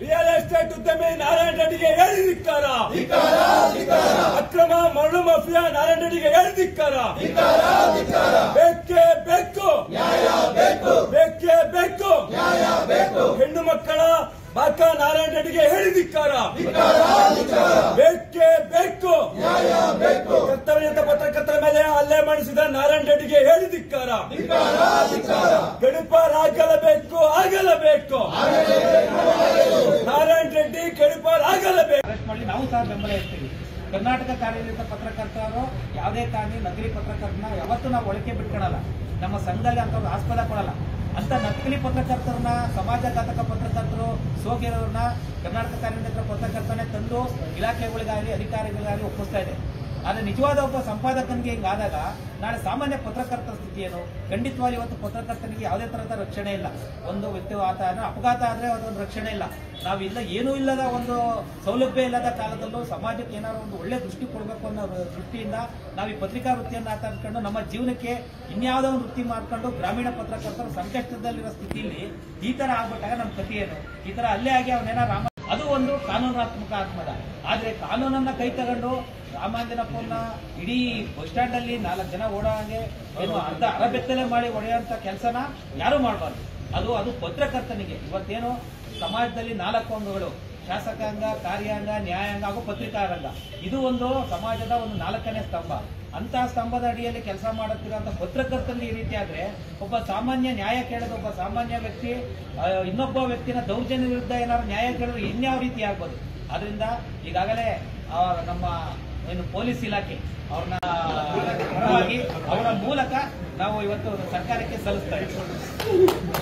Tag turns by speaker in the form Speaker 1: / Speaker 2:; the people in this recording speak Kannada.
Speaker 1: ರಿಯಲ್ ಎಸ್ಟೇಟ್ ಉದ್ಯಮಿ ನಾರಾಯಣ ರೆಡ್ಡಿಗೆ ಹೇಳಿ ಧಿಕ್ಕಾರ. ಅಕ್ರಮ ಮರಳು ಮಾಫಿಯಾ ನಾರಾಯಣ ರೆಡ್ಡಿಗೆ ಹೇಳಿ ಧಿಕ್ಕಾರ. ಬೇಕೇ ಬೇಕು, ಬೇಕೇ ಬೇಕು. ಹೆಣ್ಣು ಮಕ್ಕಳ ಬಾಕ ನಾರಾಯಣ ರೆಡ್ಡಿಗೆ ಹೇಳಿ ಧಿಕ್ಕಾರ. ಬೇಕೇ ಬೇಕು. ಕರ್ತವ್ಯನಿರತ ಪತ್ರಕರ್ತರ ಮೇಲೆ ಹಲ್ಲೆ ಮಾಡಿಸಿದ ನಾರಾಯಣ ರೆಡ್ಡಿಗೆ ಹೇಳಿ ಧಿಕ್ಕಾರ. ಗಡಿಪಾರಾಗಲೇಬೇಕು, ಆಗಲೇಬೇಕು. ನಾರಾಯಣ ರೆಡ್ಡಿ ಗಡಿಪಾರಾಗಲೇಬೇಕು.
Speaker 2: ನಾವು ಸಹ ಬೆಂಬಲ ಇರ್ತೀವಿ. ಕರ್ನಾಟಕ ಕಾರ್ಯನಿರತ ಪತ್ರಕರ್ತರು ಯಾವುದೇ ಕಾರಣಿ ನಕಲಿ ಪತ್ರಕರ್ತನ ಯಾವತ್ತೂ ನಾವು ಒಳಕೆ ಬಿಟ್ಕೊಳಲ್ಲ. ನಮ್ಮ ಸಂಘದಲ್ಲಿ ಅಂತವ್ರು ಆಸ್ಪದ ಕೊಡಲ್ಲ. ಅಂತ ನಕಲಿ ಪತ್ರಕರ್ತರನ್ನ, ಸಮಾಜಘಾತಕ ಪತ್ರಕರ್ತರು, ಸೋಗಿರೋರನ್ನ ಕರ್ನಾಟಕ ಕಾರ್ಯನಿರತ ಪತ್ರಕರ್ತನೇ ತಂದು ಇಲಾಖೆಗಳಿಗಾಗಲಿ ಅಧಿಕಾರಿಗಳಿಗಾಗಲಿ ಒಪ್ಪಿಸ್ತಾ ಇದೆ. ಆದರೆ ನಿಜವಾದ ಒಬ್ಬ ಸಂಪಾದಕನಿಗೆ ಹಿಂಗಾದಾಗ ನಾಳೆ ಸಾಮಾನ್ಯ ಪತ್ರಕರ್ತರ ಸ್ಥಿತಿ ಏನು? ಖಂಡಿತವಾಗಿ ಇವತ್ತು ಪತ್ರಕರ್ತನಿಗೆ ಯಾವುದೇ ತರಹದ ರಕ್ಷಣೆ ಇಲ್ಲ. ಒಂದು ವ್ಯಕ್ತಿ ಅಪಘಾತ ಆದ್ರೆ ಅದೊಂದು ರಕ್ಷಣೆ ಇಲ್ಲ. ನಾವಿಲ್ಲ ಏನೂ ಇಲ್ಲದ ಒಂದು ಸೌಲಭ್ಯ ಇಲ್ಲದ ಕಾಲದಲ್ಲೂ ಸಮಾಜಕ್ಕೆ ಏನಾದ್ರು ಒಂದು ಒಳ್ಳೆ ದೃಷ್ಟಿ ಕೊಡಬೇಕು ಅನ್ನೋ ದೃಷ್ಟಿಯಿಂದ ನಾವು ಈ ಪತ್ರಿಕಾ ವೃತ್ತಿಯನ್ನು ಆಚರಿಸ್ಕೊಂಡು ನಮ್ಮ ಜೀವನಕ್ಕೆ ಇನ್ಯಾವುದೋ ಒಂದು ವೃತ್ತಿ ಮಾಡ್ಕೊಂಡು ಗ್ರಾಮೀಣ ಪತ್ರಕರ್ತರು ಸಂಕಷ್ಟದಲ್ಲಿರೋ ಸ್ಥಿತಿಯಲ್ಲಿ ಈ ತರ ಆಗ್ಬಿಟ್ಟಾಗ ನಮ್ಮ ಕಥೆ ಏನು? ಈ ತರ ಅಲ್ಲೇ ಆಗಿ ಅವನೇನ ಅದು ಒಂದು ಕಾನೂನಾತ್ಮಕ ಆತ್ಮದ. ಆದ್ರೆ ಕಾನೂನನ್ನ ಕೈ ತಗೊಂಡು ರಾಮಾಂಜನಪ್ಪನ ಇಡೀ ಬಸ್ ಸ್ಟ್ಯಾಂಡ್ ಅಲ್ಲಿ 4 ಜನ ಓಡೋಂಗೆ ಏನು ಅರಬೆತ್ತಲೆ ಮಾಡಿ ಹೊಡೆಯುವಂತ ಕೆಲಸನ ಯಾರು ಮಾಡಬಾರ್ದು. ಅದು ಪತ್ರಕರ್ತನಿಗೆ ಇವತ್ತೇನು ಸಮಾಜದಲ್ಲಿ 4 ಅಂಗಗಳು: ಶಾಸಕಾಂಗ, ಕಾರ್ಯಾಂಗ, ನ್ಯಾಯಾಂಗ ಹಾಗೂ ಪತ್ರಿಕಾ ರಂಗ. ಇದು ಒಂದು ಸಮಾಜದ ಒಂದು 4ನೇ ಸ್ತಂಭ. ಅಂತ ಸ್ತಂಭದ ಅಡಿಯಲ್ಲಿ ಕೆಲಸ ಮಾಡುತ್ತಿರುವಂತ ಪತ್ರಕರ್ತನಿಗೆ ಈ ರೀತಿ ಆದ್ರೆ ಒಬ್ಬ ಸಾಮಾನ್ಯ ನ್ಯಾಯ ಕೇಳಿದ ಒಬ್ಬ ಸಾಮಾನ್ಯ ವ್ಯಕ್ತಿ ಇನ್ನೊಬ್ಬ ವ್ಯಕ್ತಿನ ದೌರ್ಜನ್ಯ ವಿರುದ್ಧ ಏನಾದ್ರು ನ್ಯಾಯ ಕೇಳಿದ್ರೆ ಇನ್ಯಾವ ರೀತಿ ಆಗ್ಬೋದು. ಆದ್ರಿಂದ ಈಗಾಗಲೇ ನಮ್ಮ ಏನು ಪೊಲೀಸ್ ಇಲಾಖೆ ಅವ್ರನ್ನ ಪರವಾಗಿ ಅವರ ಮೂಲಕ ನಾವು ಇವತ್ತು ಸರ್ಕಾರಕ್ಕೆ ಸಲ್ಲಿಸ್ತಾ ಇದ್ದೀವಿ.